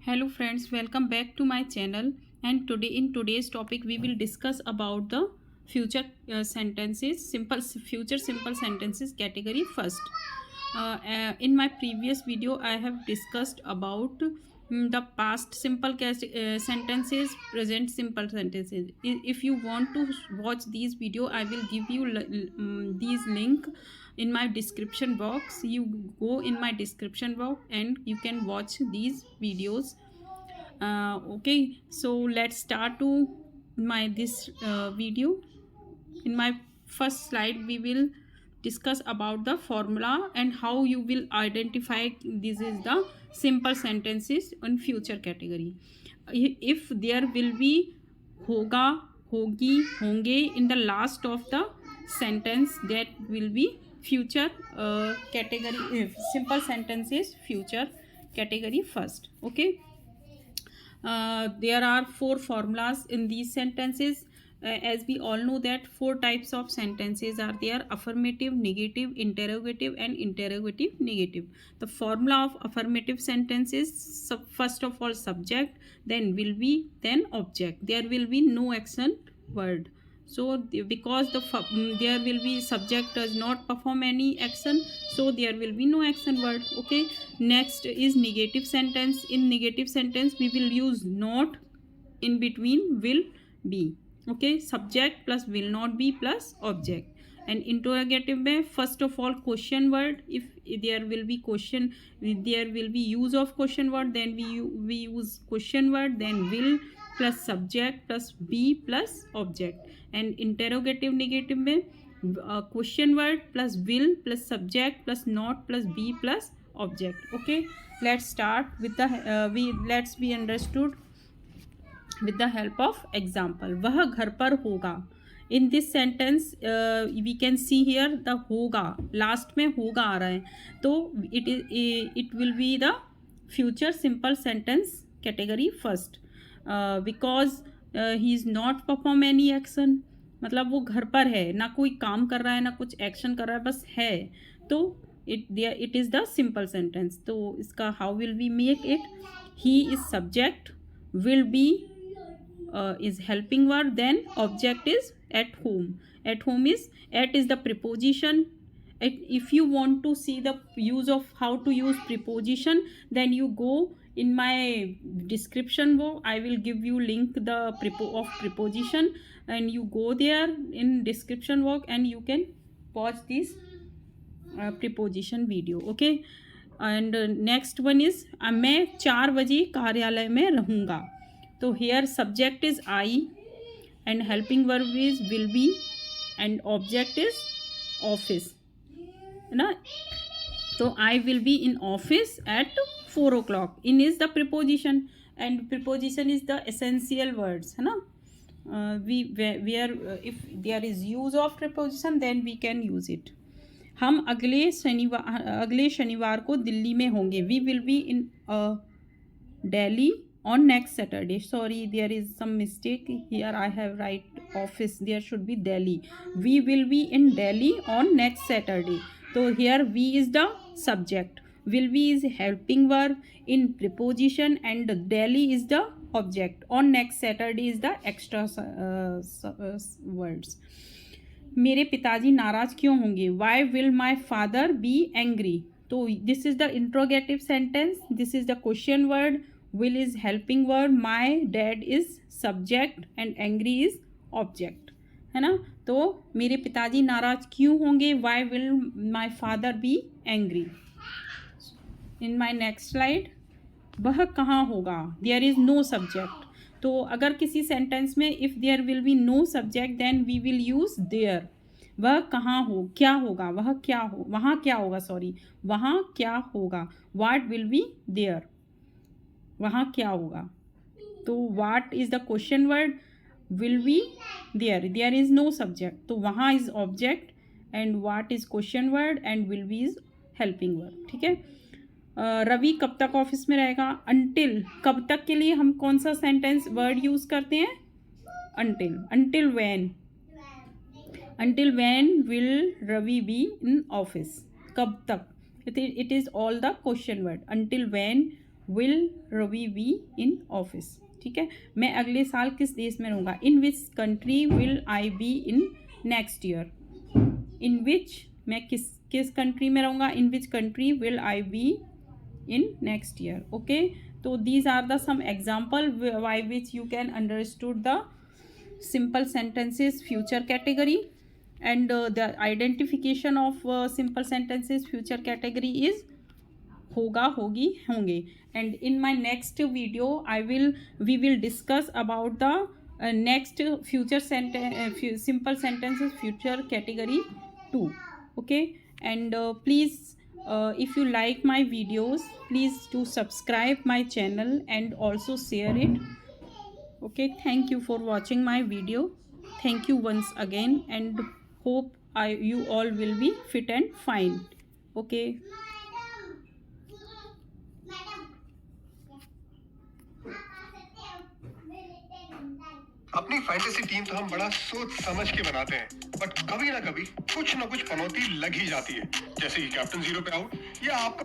Hello friends, welcome back to my channel. And today in today's topic we will discuss about the future sentences, future simple sentences category first. In my previous video I have discussed about the past simple sentences, present simple sentences. If you want to watch these video, I will give you these link in my description box. You go in my description box and you can watch these videos. Okay, so let's start to my this video. In my first slide we will discuss about the formula and how you will identify this is the simple sentences in future category. If there will be hoga, hogi, honge in the last of the sentence, that will be future category. Simple sentences future category first. Okay, there are four formulas in these sentences. As we all know that four types of sentences are there: affirmative, negative, interrogative and interrogative negative. The formula of affirmative sentences: first of all subject, then will be, then object. There will be no action word. So because there will be subject does not perform any action, so there will be no action word. Okay, next is negative sentence. In negative sentence we will use not in between will be. Okay, subject plus will not be plus object. And interrogative में first of all question word. If there will be question, there will be use of question word, then we use question word, then will plus subject plus be plus object. And interrogative negative में question word plus will plus subject plus not plus be plus object. Okay, let's start with the let's be understood with the help of example. वह घर पर होगा. In this sentence we can see here the होगा, last में होगा आ रहा है, तो it will be the future simple sentence category first. Because he is not perform any action, मतलब वो घर पर है, ना कोई काम कर रहा है ना कुछ एक्शन कर रहा है, बस है, तो it is the simple sentence. तो इसका how will we make it? He is subject, will be is helping verb, then object is at home. At home is at is the preposition. If you want to see the use of how to use preposition, then you go in my description box. I will give you link the of preposition, and you go there in description box and you can watch this preposition video. Okay, and next one is मैं 4 बजे कार्यालय में रहूँगा. तो here subject is I and helping verb is will be and object is office, है ना. तो I will be in office at 4 o'clock. In is the preposition and preposition is the essential words, है ना. If there is use of preposition then we can use it. हम अगले शनिवार को दिल्ली में होंगे. We will be in Delhi on next Saturday. Sorry, there is some mistake here. I have write office, there should be Delhi. We will be in Delhi on next Saturday. So here we is the subject, will be is helping verb in preposition, and Delhi is the object. On next Saturday is the extra words. मेरे पिताजी नाराज क्यों होंगे? Why will my father be angry? तो this is the interrogative sentence, this is the question word, will is helping verb, my dad is subject and angry is object, है ना. तो मेरे पिताजी नाराज क्यों होंगे? Why will my father be angry? In my next slide, वह कहाँ होगा? There is no subject. तो अगर किसी सेंटेंस में if there will be no subject then we will use there. वह कहाँ हो, क्या होगा, वह क्या हो, वहाँ क्या होगा, सॉरी, वहाँ क्या होगा. वाट विल बी देयर, वहाँ क्या होगा. तो what is the question word, will be there, there is no subject, तो वहाँ is object and what is question word and will be is helping word. ठीक है. रवि कब तक ऑफिस में रहेगा? अनटिल, कब तक के लिए हम कौन सा सेंटेंस वर्ड यूज़ करते हैं? Until. Until when, until when will Ravi be in office, कब तक. It is all the question word. Until when, will Ravi be in office, ठीक है। मैं अगले साल किस देश में रहूँगा, in which country will I be in next year, in which मैं किस कंट्री में रहूँगा, in which country will I be in next year, okay. तो these are the some example by which you can understood the simple sentences future category, and the identification of simple sentences future category is होगा, होगी, होंगे। and in my next video we will discuss about the next future simple sentences future category 2, okay। and please if you like my videos, please do subscribe my channel and also share it, okay। Thank you for watching my video, thank you once again, and hope you all will be fit and fine, okay। अपनी fantasy team तो हम बड़ा सोच समझ के बनाते हैं, but कभी ना कभी कुछ ना कुछ पनौती लग ही जाती है, जैसे कि कैप्टन जीरो पे आउट या आपका